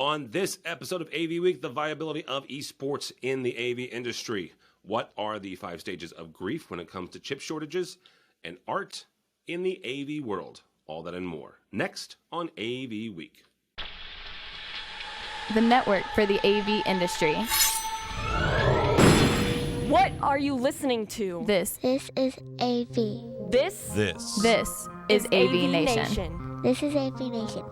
On this episode of AV Week, the viability of esports in the AV industry. What are the 5 stages of grief when it comes to chip shortages and art in the AV world? All that and more. Next on AV Week. The network for the AV industry. What are you listening to? This is AV. This is AVNation. This is AVNation.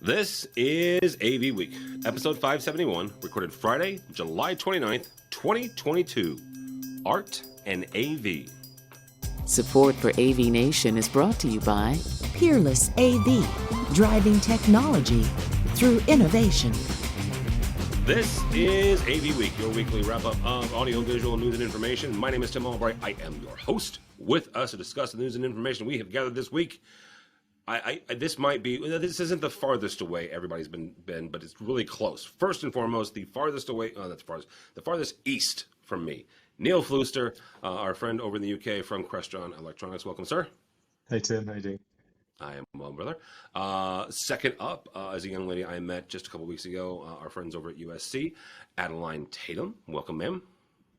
This is AV Week, episode 571, recorded Friday, July 29th, 2022. Art and AV. Support for AVNation is brought to you by Peerless AV, driving technology through innovation. This is AV Week, your weekly wrap-up of audio, visual, news, and information. My name is Tim Albright. I am your host. With us to discuss the news and information we have gathered this week, this isn't the farthest away everybody's been, but it's really close. First and foremost, the farthest east from me, Neil Flooster, our friend over in the UK from Crestron Electronics. Welcome, sir. Hey, Tim. How you doing? I am well, brother. Second up is a young lady I met just a couple weeks ago, our friends over at USC, Adeline Tatum. Welcome, ma'am.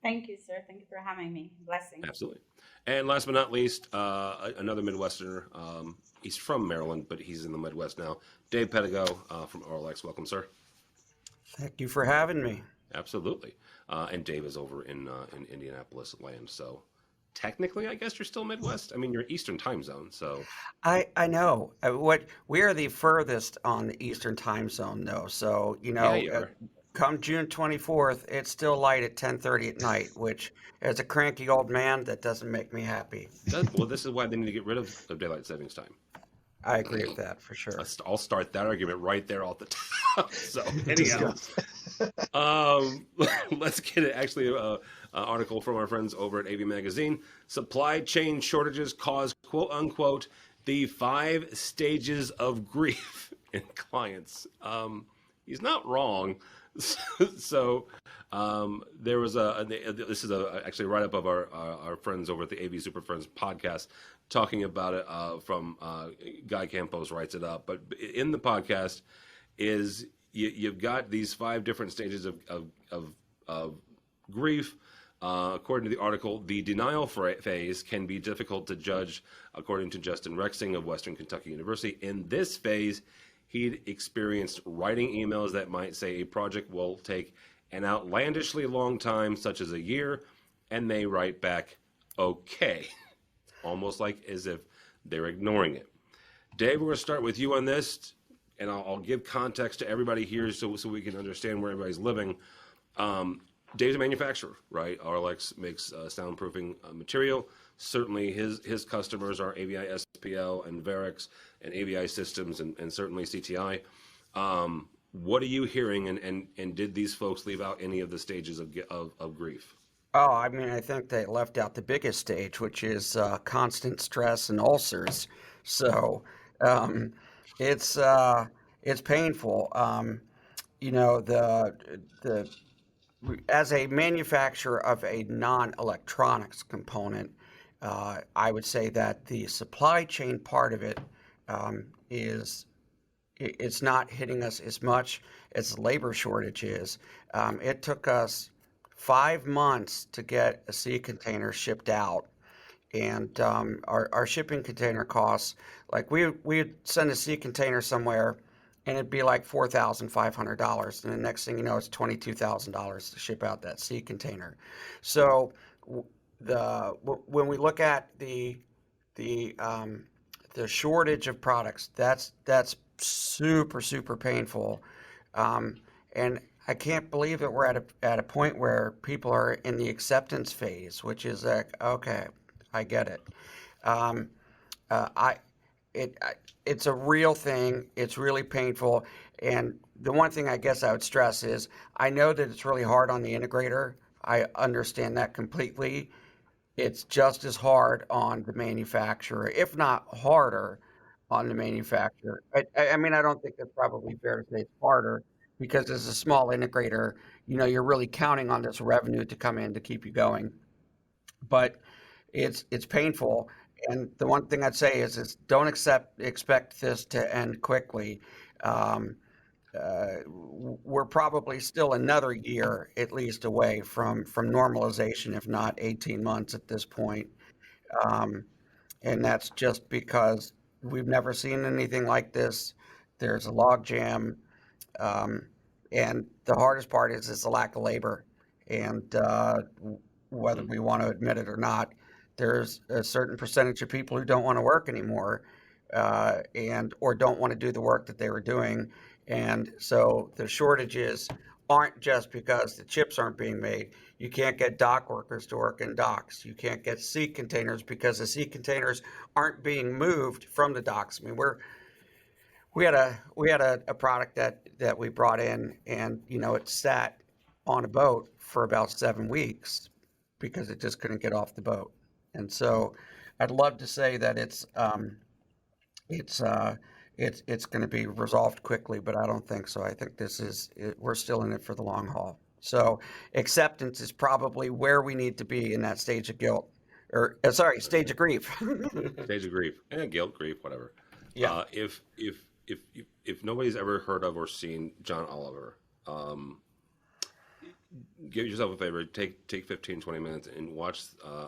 Thank you, sir. Thank you for having me. Blessings. Absolutely. And last but not least, another Midwesterner. He's from Maryland, but he's in the Midwest now. Dave Pedigo from RLX. Welcome, sir. Thank you for having me. Absolutely. And Dave is over in Indianapolis land. So technically, I guess you're still Midwest. I mean, you're Eastern time zone. So I know we are the furthest on the Eastern time zone, though. So come June 24th, it's still light at 10:30 at night, which, as a cranky old man, that doesn't make me happy. Well, this is why they need to get rid of daylight savings time. I agree with that for sure. I'll start that argument right there off the top. So anyhow, let's get it. Actually, an article from our friends over at AV Magazine. Supply chain shortages cause, quote unquote, the 5 stages of grief in clients. He's not wrong. So there was this is actually right up of our friends over at the AV Super Friends podcast, talking about it from Guy Campos writes it up. But in the podcast is you've got these 5 different stages of grief. According to the article, the denial phase can be difficult to judge, according to Justin Rexing of Western Kentucky University. In this phase, he'd experienced writing emails that might say a project will take an outlandishly long time, such as a year, and they write back, okay, almost like as if they're ignoring it. Dave, we're going to start with you on this, and I'll give context to everybody here so we can understand where everybody's living. Dave's a manufacturer, right? RLX makes soundproofing material. Certainly his customers are AVI SPL and Varix and AVI Systems and certainly CTI. What are you hearing, and did these folks leave out any of the stages of grief? Oh, I mean, I think they left out the biggest stage, which is constant stress and ulcers. So it's painful. As a manufacturer of a non-electronics component, I would say that the supply chain part of it it's not hitting us as much as labor shortage is. It took us 5 months to get a sea container shipped out, and our shipping container costs, like we'd send a sea container somewhere and it'd be like $4,500, and the next thing you know, it's $22,000 to ship out that sea container. So when we look at the shortage of products, that's super painful, and I can't believe that we're at a point where people are in the acceptance phase, which is like, okay, I get it. It's a real thing. It's really painful. And the one thing I guess I would stress is I know that it's really hard on the integrator. I understand that completely. It's just as hard on the manufacturer, if not harder on the manufacturer. I mean, I don't think that's probably fair to say it's harder, because as a small integrator, you're really counting on this revenue to come in to keep you going. But it's painful. And the one thing I'd say is don't expect this to end quickly. Um, we're probably still another year at least away from normalization, if not 18 months at this point. Um, and that's just because we've never seen anything like this. There's a logjam, and the hardest part is the lack of labor. And whether we want to admit it or not, there's a certain percentage of people who don't want to work anymore, and or don't want to do the work that they were doing. And so the shortages aren't just because the chips aren't being made. You can't get dock workers to work in docks. You can't get sea containers because the sea containers aren't being moved from the docks. I mean, we had a product that we brought in, and it sat on a boat for about 7 weeks because it just couldn't get off the boat. And so I'd love to say that it's going to be resolved quickly, but I don't think so. I think we're still in it for the long haul. So acceptance is probably where we need to be in that stage of guilt, or stage of grief. Stage of grief, guilt, grief, whatever. Yeah. If nobody's ever heard of or seen John Oliver, give yourself a favor. Take 15, 20 minutes and watch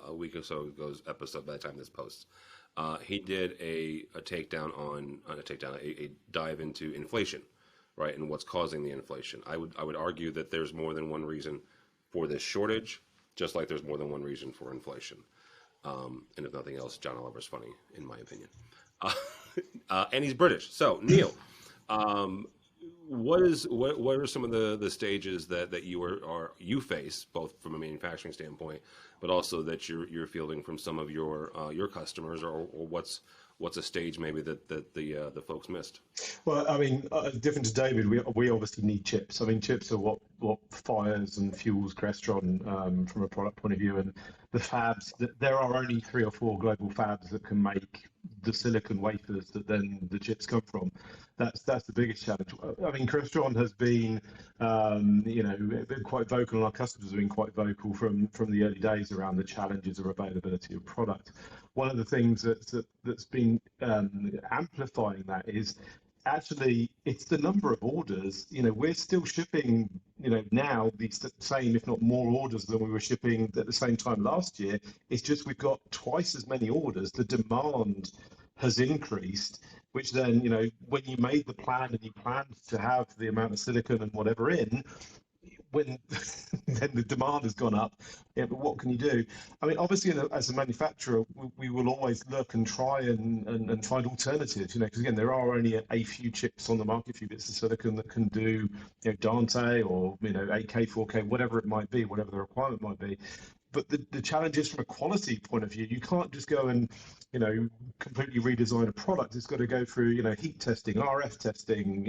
a week or so ago's episode. By the time this posts, he did a dive into inflation, right, and what's causing the inflation. I would argue that there's more than one reason for this shortage, just like there's more than one reason for inflation. And if nothing else, John Oliver's funny, in my opinion. And he's British. So, Neil, what are some of the stages that you face, both from a manufacturing standpoint, but also that you're fielding from some of your customers, or what's a stage maybe that the folks missed? Well, I mean, different to David, we obviously need chips. I mean, chips are what fires and fuels Crestron from a product point of view, and the fabs. There are only 3 or 4 global fabs that can make the silicon wafers that then the chips come from. That's the biggest challenge. I mean, Crestron has been, been quite vocal, and our customers have been quite vocal from the early days around the challenges of availability of product. One of the things that's been amplifying that is actually it's the number of orders. We're still shipping, now the same, if not more orders than we were shipping at the same time last year. It's just we've got twice as many orders. The demand has increased, which then, when you made the plan and you planned to have the amount of silicon and whatever in, when then the demand has gone up, but what can you do? I mean, obviously, as a manufacturer, we will always look and try and find alternatives, because again, there are only a few chips on the market, a few bits of silicon that can do, Dante or, 8K, 4K, whatever it might be, whatever the requirement might be. But the challenge is from a quality point of view, you can't just go and, completely redesign a product. It's got to go through, heat testing, RF testing,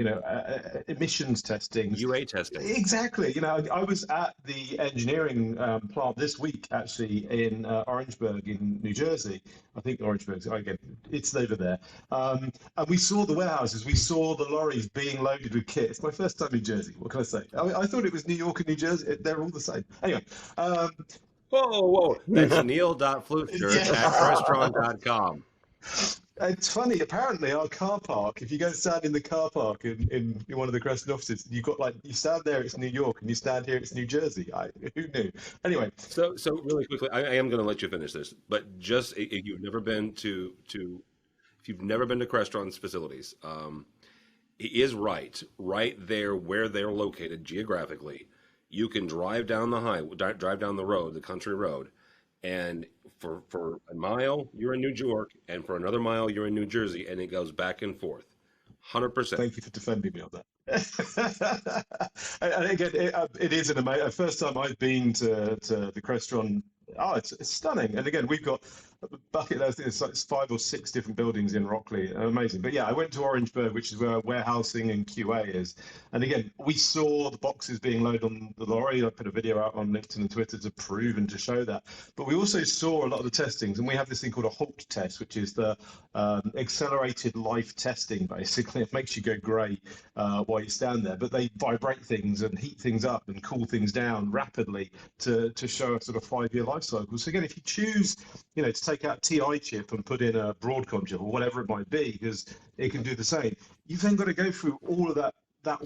emissions testing, UA testing. Exactly. I was at the engineering plant this week, actually, in Orangeburg in New Jersey. I think Orangeburg, again, it's over there. And we saw the warehouses. We saw the lorries being loaded with kit. It's my first time in Jersey. What can I say? I thought it was New York and New Jersey. They're all the same. Anyway. Whoa. That's neil.flutzer at crestron.com. It's funny. Apparently, our car park, if you go stand in the car park in one of the Crestron offices, you stand there, it's New York, and you stand here, it's New Jersey. Who knew? Anyway. So really quickly, I am going to let you finish this, but just if you've never been to Crestron's facilities, he is right there where they're located geographically. You can drive down the road, the country road, and for a mile you're in New York, and for another mile you're in New Jersey, and it goes back and forth. 100%. Thank you for defending me on that. And again, it is an amazing. First time I've been to the Crestron. Oh, it's stunning. And again, we've got a bucket. I think it's like 5 or 6 different buildings in Rockley. Amazing. But yeah, I went to Orangeburg, which is where warehousing and QA is. And again, we saw the boxes being loaded on the lorry. I put a video out on LinkedIn and Twitter to prove and to show that. But we also saw a lot of the testings, and we have this thing called a HALT test, which is the accelerated life testing. Basically, it makes you go grey while you stand there. But they vibrate things and heat things up and cool things down rapidly to show a sort of 5-year life cycle. So again, if you choose, to take out a TI chip and put in a Broadcom chip or whatever it might be, because it can do the same. You've then got to go through all of that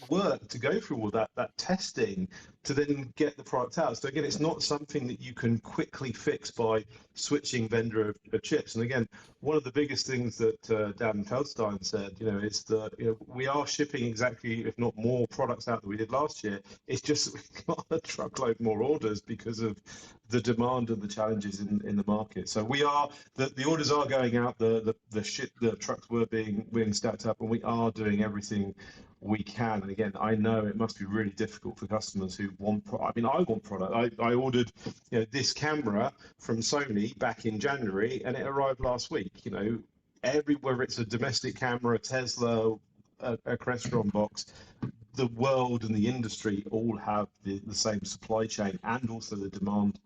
work, to go through all that testing to then get the product out. So again, it's not something that you can quickly fix by switching vendor of chips. And again, one of the biggest things that Dan Feldstein said, is that we are shipping exactly, if not more, products out than we did last year. It's just that we've got a truckload more orders because of the demand and the challenges in the market. So we are the orders are going out, the trucks were being stacked up, and we are doing everything we can. And again, I know it must be really difficult for customers who want product. I mean, I want product. I ordered this camera from Sony back in January, and it arrived last week. Everywhere, it's a domestic camera, a Tesla, a Crestron box, the world and the industry all have the same supply chain and also the demand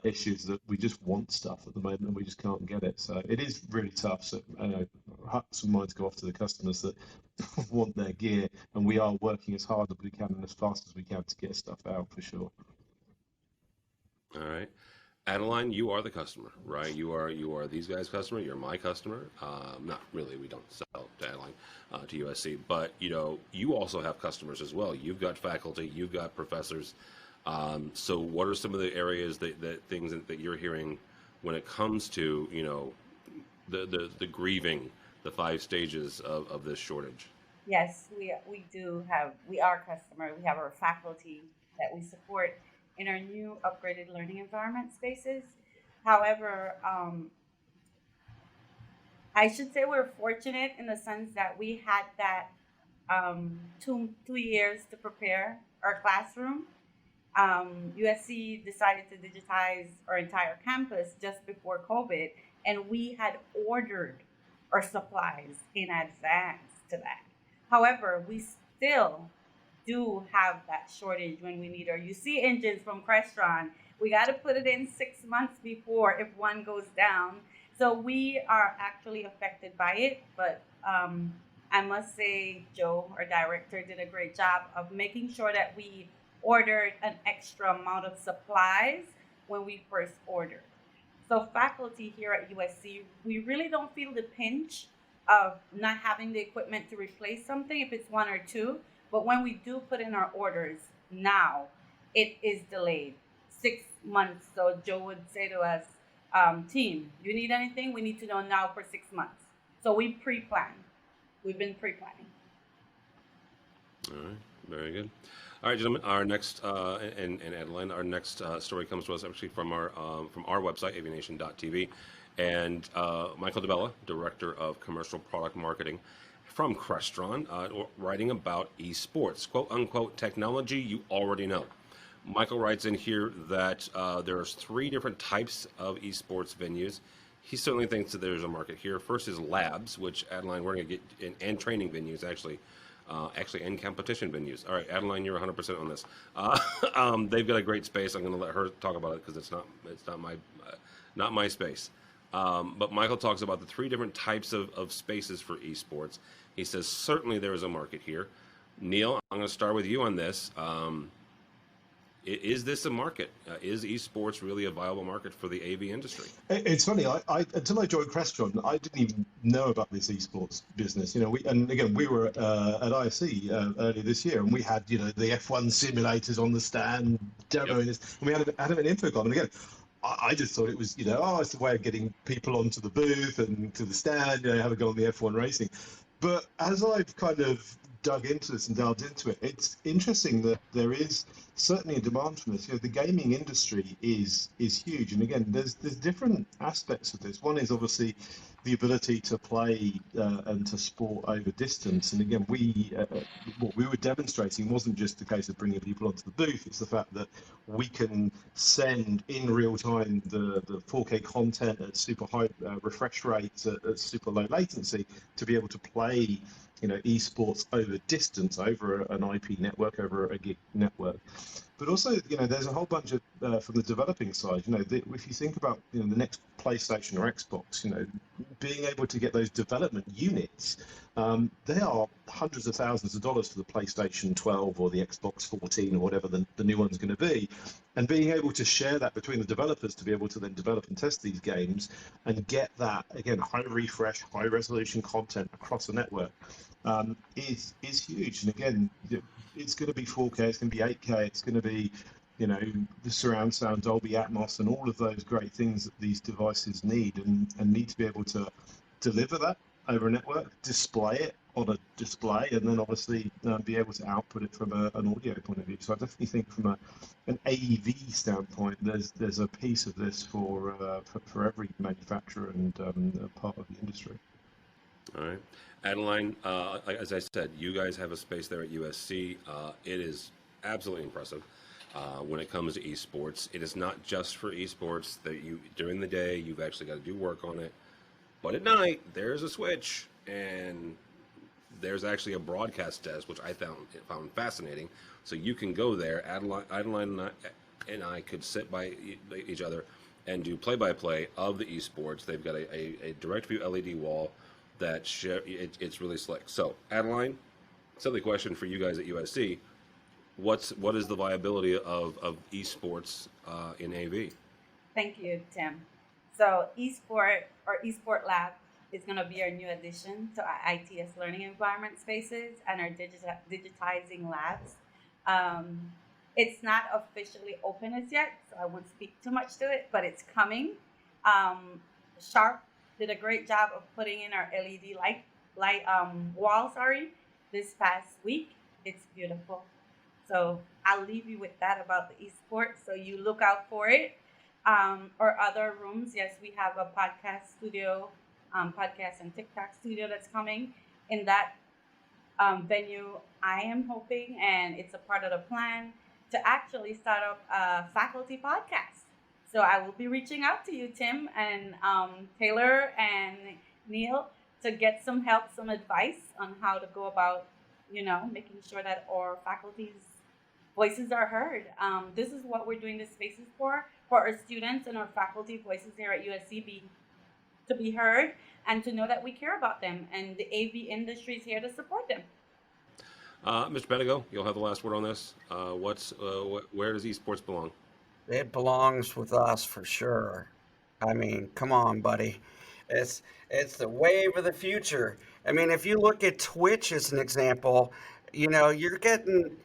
issues that we just want stuff at the moment and we just can't get it. So it is really tough. So hearts and minds go off to the customers that want their gear, and we are working as hard as we can and as fast as we can to get stuff out for sure. All right. Adeline, you are the customer, right? You are these guys' customer. You're my customer. Not really. We don't sell to Adeline, to USC, but you also have customers as well. You've got faculty. You've got professors. So what are some of the areas that things that you're hearing when it comes to the grieving, the 5 stages of this shortage? Yes, we are a customer. We have our faculty that we support in our new upgraded learning environment spaces. However, I should say we're fortunate in the sense that we had that 2 years to prepare our classroom. USC decided to digitize our entire campus just before COVID, and we had ordered our supplies in advance to that. However, we still do have that shortage when we need our UC engines from Crestron. We got to put it in 6 months before if one goes down. So we are actually affected by it, but I must say Joe, our director, did a great job of making sure that we ordered an extra amount of supplies when we first ordered. So faculty here at USC, we really don't feel the pinch of not having the equipment to replace something if it's 1 or 2. But when we do put in our orders now, it is delayed 6 months. So Joe would say to us, team, you need anything? We need to know now for 6 months. So we pre-plan. We've been pre-planning. All right, very good. All right, gentlemen. Our next and Adeline, our next story comes to us actually from our website, AVNation.tv, and Michael DeBella, Director of Commercial Product Marketing from Crestron, writing about esports, quote unquote, technology you already know. Michael writes in here that there's 3 different types of esports venues. He certainly thinks that there's a market here. First is labs, which Adeline, we're going to get, and training venues actually and competition venues. All right, Adeline, you're 100% on this. They've got a great space. I'm going to let her talk about it because it's not my space. But Michael talks about the 3 different types of spaces for esports. He says certainly there is a market here. Neil, I'm going to start with you on this. Is this a market? Is esports really a viable market for the AV industry? It's funny. I until I joined Crestron, I didn't even know about this esports business. We were at ISE earlier this year, and we had the F1 simulators on the stand demoing this, and we had an infocon. And again, I just thought it was it's a way of getting people onto the booth and to the stand, have a go on the F1 racing. But as I've kind of dug into this and delved into it, it's interesting that there is certainly a demand for this. The gaming industry is huge, and again, there's different aspects of this. One is obviously the ability to play and to sport over distance. And again, what we were demonstrating wasn't just the case of bringing people onto the booth. It's the fact that we can send in real time the 4K content at super high refresh rates at super low latency to be able to play esports over distance, over an IP network, over a gig network. But also, there's a whole bunch of from the developing side. If you think about the next PlayStation or Xbox, being able to get those development units, they are hundreds of thousands of dollars for the PlayStation 12 or the Xbox 14 or whatever the new one's going to be, and being able to share that between the developers to be able to then develop and test these games and get that, again, high refresh, high resolution content across the network is huge. And again, it's going to be 4K, it's going to be 8K, it's going to be, you know, the surround sound, Dolby Atmos, and all of those great things that these devices need, and need to be able to deliver that over a network, display it on a display, and then obviously be able to output it from an audio point of view. So I definitely think from an AV standpoint, there's a piece of this for every manufacturer and part of the industry. All right, Adeline, as I said, you guys have a space there at USC. It is absolutely impressive. When it comes to esports, it is not just for esports that during the day you've actually got to do work on it, but at night there's a switch and there's actually a broadcast desk, which I found fascinating. So you can go there. Adeline and I could sit by each other and do play-by-play of the esports. They've got a direct view LED wall that it's really slick. So Adeline, silly question for you guys at USC. What is the viability of esports in AV? Thank you, Tim. So eSport eSport Lab is going to be our new addition to our ITS learning environment spaces and our digitizing labs. It's not officially open as yet, so I won't speak too much to it, but it's coming. Sharp did a great job of putting in our LED light wall, this past week. It's beautiful. So I'll leave you with that about the esports. So you look out for it. Or other rooms. Yes, we have a podcast studio, podcast and TikTok studio that's coming. In that venue, I am hoping, and it's a part of the plan, to actually start up a faculty podcast. So I will be reaching out to you, Tim, and Taylor and Neil, to get some help, some advice on how to go about, making sure that our faculty's voices are heard. This is what we're doing these spaces for our students and our faculty voices here at USC to be heard and to know that we care about them, and the AV industry is here to support them. Mr. Pedigo, you'll have the last word on this. Where does esports belong? It belongs with us for sure. I mean, come on, buddy. It's the wave of the future. I mean, if you look at Twitch as an example, you're getting,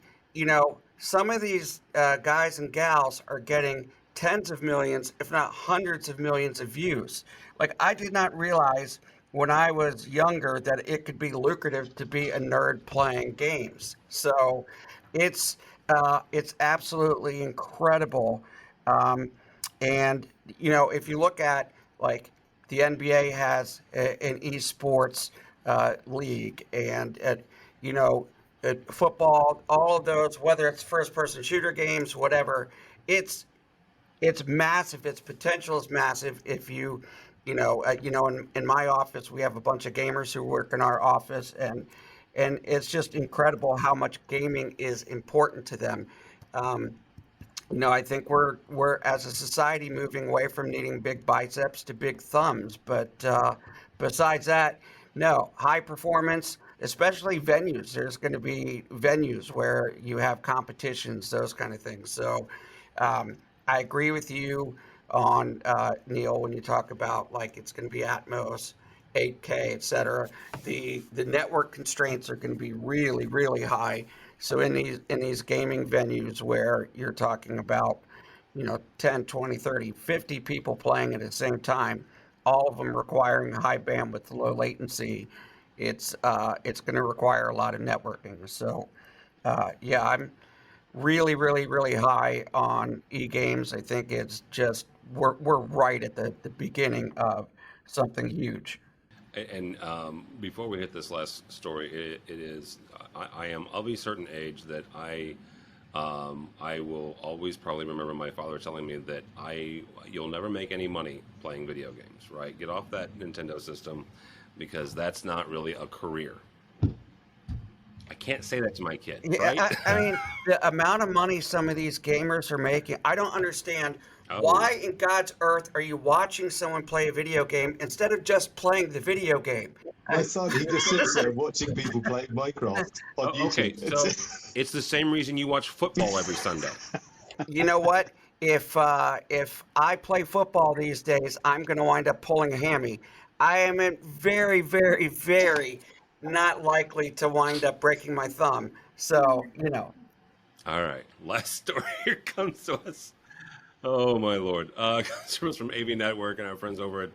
some of these guys and gals are getting tens of millions, if not hundreds of millions of views. Like, I did not realize when I was younger that it could be lucrative to be a nerd playing games. So it's absolutely incredible. And, if you look at, like, the NBA has an esports league, and, football, all of those, whether it's first-person shooter games, whatever, it's massive. Its potential is massive. If you, in my office, we have a bunch of gamers who work in our office, and it's just incredible how much gaming is important to them. I think we're as a society moving away from needing big biceps to big thumbs. But besides that, no, high performance, especially venues. There's going to be venues where you have competitions, those kind of things. So I agree with you on Neil when you talk about, like, it's going to be Atmos, 8K, etc. The network constraints are going to be really, really high. So in these gaming venues where you're talking about, 10, 20, 30, 50 people playing at the same time, all of them requiring high bandwidth, low latency, it's going to require a lot of networking. So I'm really, really, really high on e-games. I think it's just we're right at the beginning of something huge. And before we hit this last story, it is I am of a certain age that I will always probably remember my father telling me that you'll never make any money playing video games, right? Get off that Nintendo system, because that's not really a career. I can't say that to my kid, right? Yeah, I mean, the amount of money some of these gamers are making, I don't understand. Why in God's earth are you watching someone play a video game instead of just playing the video game? My son, he just sits there watching people play Minecraft on Okay, YouTube. so it's the same reason you watch football every Sunday. You know what? If I play football these days, I'm going to wind up pulling a hammy. I am very, very, very not likely to wind up breaking my thumb. So, All right, last story here comes to us. Oh my lord! Comes to us from AV Network and our friends over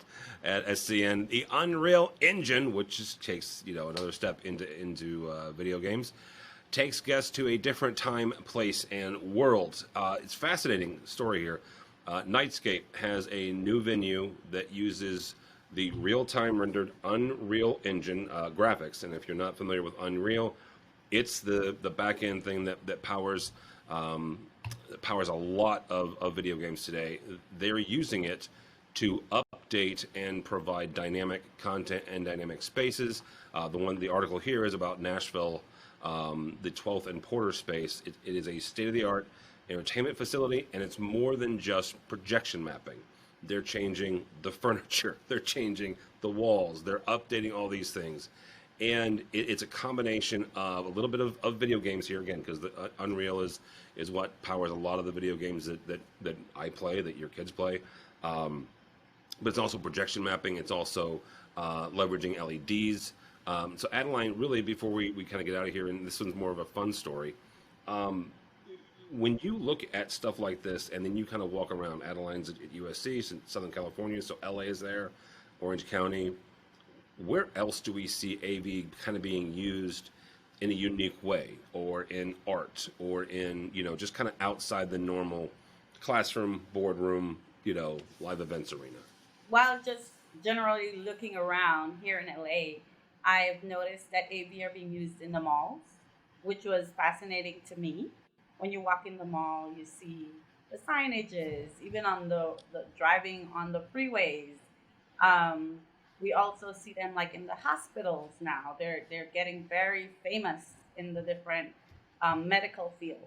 at SCN. The Unreal Engine, which just takes another step into video games, takes guests to a different time, place, and world. It's a fascinating story here. Nightscape has a new venue that uses the real-time rendered Unreal Engine graphics, and if you're not familiar with Unreal, it's the back-end thing that powers a lot of video games today. They're using it to update and provide dynamic content and dynamic spaces. The article here is about Nashville, the 12th and Porter space. It is a state-of-the-art entertainment facility, and it's more than just projection mapping. They're changing the furniture, they're changing the walls, they're updating all these things. And it's a combination of a little bit of video games here, again, because the Unreal is what powers a lot of the video games that I play, that your kids play. But it's also projection mapping. It's also leveraging LEDs. So Adeline, really, before we kind of get out of here, and this one's more of a fun story, when you look at stuff like this and then you kind of walk around, Adeline's at USC, Southern California, so LA is there, Orange County, where else do we see AV kind of being used in a unique way, or in art, or in, just kind of outside the normal classroom, boardroom, live events arena? While just generally looking around here in LA, I've noticed that AV are being used in the malls, which was fascinating to me. When you walk in the mall, you see the signages, even on the driving on the freeways. We also see them like in the hospitals now. They're getting very famous in the different medical fields.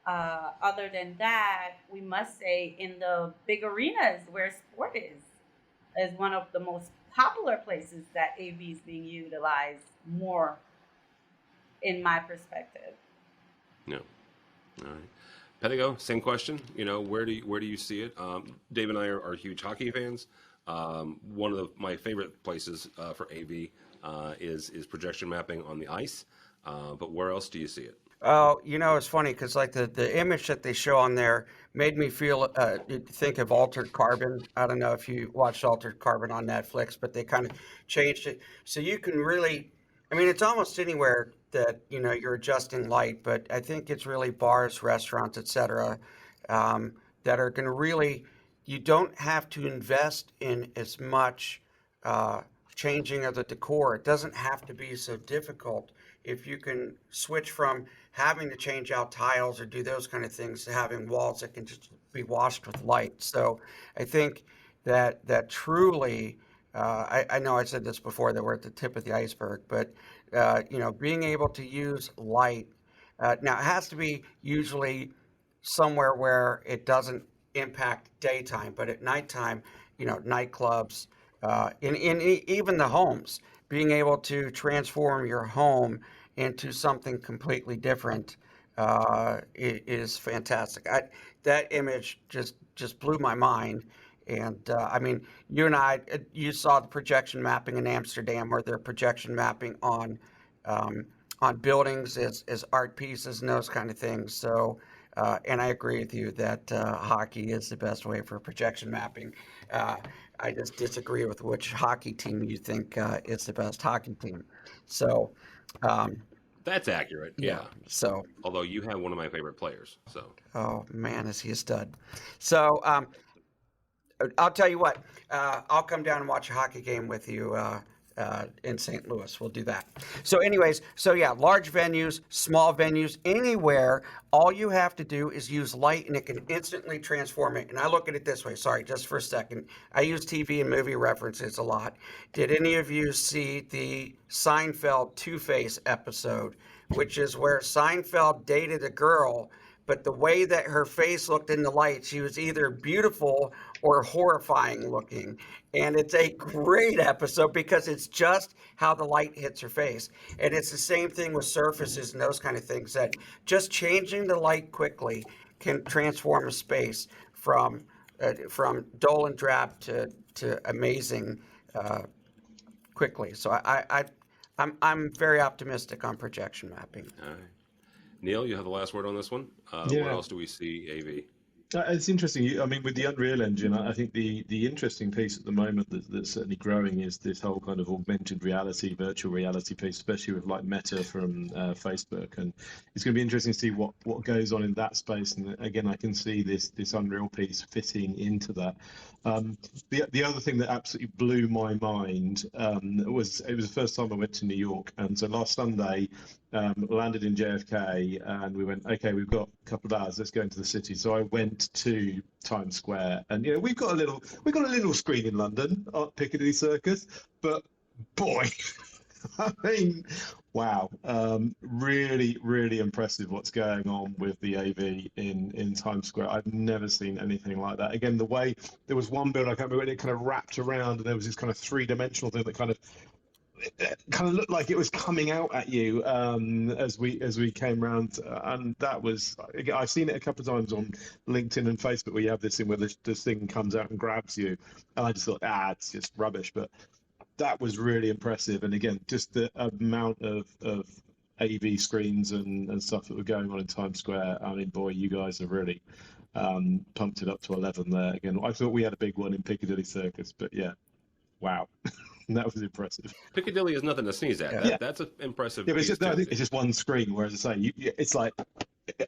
Other than that, we must say in the big arenas where sport is one of the most popular places that AV is being utilized more, in my perspective. No. All right. Pedigo, same question. Where do you see it? Dave and I are huge hockey fans. One of my favorite places for AV is projection mapping on the ice. But where else do you see it? Oh, it's funny because like the image that they show on there made me think of Altered Carbon. I don't know if you watched Altered Carbon on Netflix, but they kind of changed it so you can really, it's almost anywhere that you're adjusting light, but I think it's really bars, restaurants, etc., that are going to really. You don't have to invest in as much changing of the decor. It doesn't have to be so difficult if you can switch from having to change out tiles or do those kind of things to having walls that can just be washed with light. So I think that truly, I know I said this before, that we're at the tip of the iceberg, but being able to use light, now it has to be usually somewhere where it doesn't impact daytime, but at nighttime, nightclubs, in even the homes, being able to transform your home into something completely different is fantastic. That image just blew my mind. And you and you saw the projection mapping in Amsterdam, where they're projection mapping on buildings as art pieces and those kind of things. So. And I agree with you that hockey is the best way for projection mapping. I just disagree with which hockey team you think is the best hockey team. So that's accurate. Yeah. So although you have one of my favorite players, so. Oh man, is he a stud? So I'll tell you what. I'll come down and watch a hockey game with you. In St. Louis. We'll do that. So anyways, large venues, small venues, anywhere, all you have to do is use light and it can instantly transform it. And I look at it this way, sorry, just for a second. I use TV and movie references a lot. Did any of you see the Seinfeld Two-Face episode, which is where Seinfeld dated a girl, but the way that her face looked in the light, she was either beautiful or horrifying looking. And it's a great episode because it's just how the light hits her face. And it's the same thing with surfaces and those kind of things, that just changing the light quickly can transform a space from dull and drab to amazing quickly. So I'm very optimistic on projection mapping. All right. Neil, you have the last word on this one. Where else do we see AV? It's interesting. I mean, with the Unreal Engine, I think the interesting piece at the moment that's certainly growing is this whole kind of augmented reality, virtual reality piece, especially with like Meta from Facebook. And it's going to be interesting to see what goes on in that space. And again, I can see this Unreal piece fitting into that. The other thing that absolutely blew my mind was it was the first time I went to New York, and so last Sunday landed in JFK, and we went, okay, we've got a couple of hours, let's go into the city. So I went to Times Square, and we've got a little screen in London at Piccadilly Circus, but boy, I mean, wow, really, really impressive what's going on with the AV in Times Square. I've never seen anything like that. Again, the way there was one build, I can't remember, and it kind of wrapped around, and there was this kind of three-dimensional thing that kind of looked like it was coming out at you as we came around, and that was, I've seen it a couple of times on LinkedIn and Facebook where you have this thing where this thing comes out and grabs you, and I just thought, it's just rubbish. But that was really impressive, and again, just the amount of AV screens and stuff that were going on in Times Square. I mean, boy, you guys have really pumped it up to 11 there. Again, I thought we had a big one in Piccadilly Circus, but yeah, wow. That was impressive. Piccadilly is nothing to sneeze at. Yeah. That's an impressive. Yeah, but I think it's just one screen. Whereas I say, it's like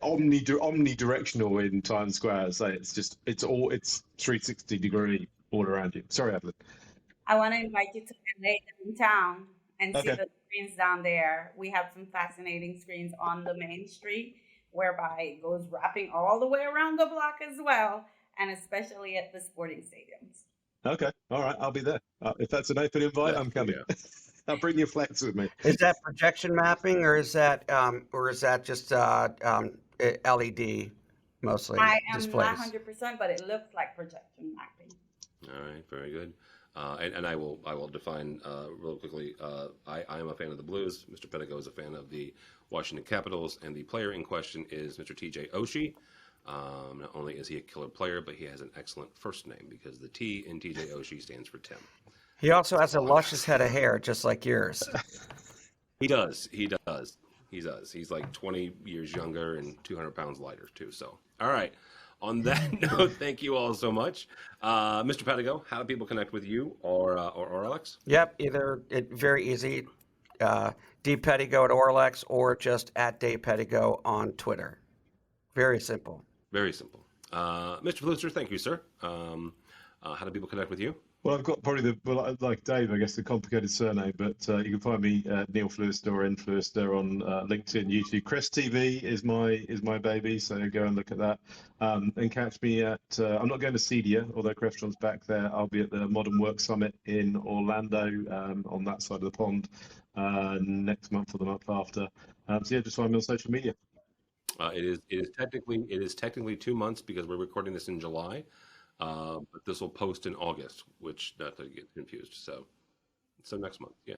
omnidirectional in Times Square. So it's 360 degree all around you. Sorry, Evelyn. I want to invite you to LA downtown and see Okay. the screens down there. We have some fascinating screens on the main street, whereby it goes wrapping all the way around the block as well, and especially at the sporting stadiums. Okay, all right, I'll be there. If that's an open invite, I'm coming. Yeah. I'll bring your flex with me. Is that projection mapping, or is that just LED mostly I am displays? not 100%, but it looks like projection mapping. All right, very good. And I will define real quickly. I am a fan of the Blues. Mr. Pedigo is a fan of the Washington Capitals, and the player in question is Mr. TJ Oshie. Not only is he a killer player, but he has an excellent first name because the T in TJ Oshie stands for Tim. He also has a luscious head of hair, just like yours. He does. He's like 20 years younger and 200 pounds lighter too. So, all right. On that note, thank you all so much, Mr. Pedigo. How do people connect with you or Alex? Yep, very easy. D Pedigo at Orlex, or just at Dave Pedigo on Twitter. Very simple. Very simple. Mr. Flusser, thank you, sir. How do people connect with you? Well, I've got probably like Dave, I guess, the complicated surname, but you can find me Neil Fluister or Influister on LinkedIn, YouTube. Crest TV is my baby, so go and look at that. And catch me at I'm not going to Cedia, although Crestron's back there. I'll be at the Modern Work Summit in Orlando on that side of the pond next month or the month after. So yeah, just find me on social media. It is technically 2 months because we're recording this in July. But this will post in August, which not to get confused. So next month, yeah.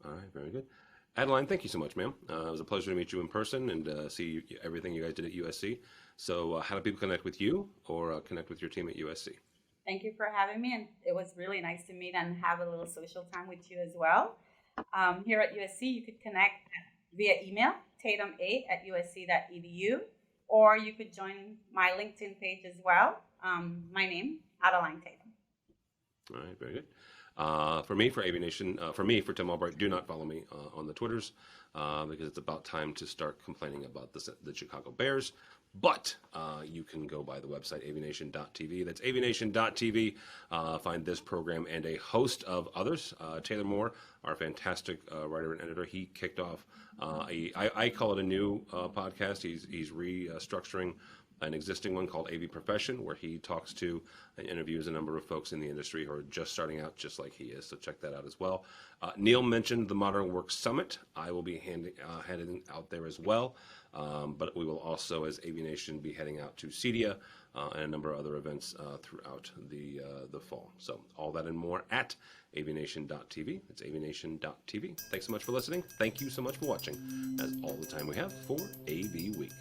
All right, very good. Adeline, thank you so much, ma'am. It was a pleasure to meet you in person and see everything you guys did at USC. So how do people connect with you or connect with your team at USC? Thank you for having me, and it was really nice to meet and have a little social time with you as well. Here at USC, you could connect via email, tatum8@usc.edu, or you could join my LinkedIn page as well. My name, Adeline Tatum. All right, very good. For me, for AVNation, for Tim Albright, do not follow me on the Twitters because it's about time to start complaining about the Chicago Bears. But you can go by the website, avnation.tv. That's avnation.tv. Find this program and a host of others. Taylor Moore, our fantastic writer and editor, he kicked off, I call it a new podcast. He's restructuring an existing one called AV Profession, where he talks to and interviews a number of folks in the industry who are just starting out just like he is. So check that out as well. Neil mentioned the Modern Work Summit. I will be heading out there as well. But we will also, as AVNation, be heading out to CEDIA and a number of other events throughout the fall. So all that and more at avnation.tv. It's avnation.tv. Thanks so much for listening. Thank you so much for watching. That's all the time we have for AV Week.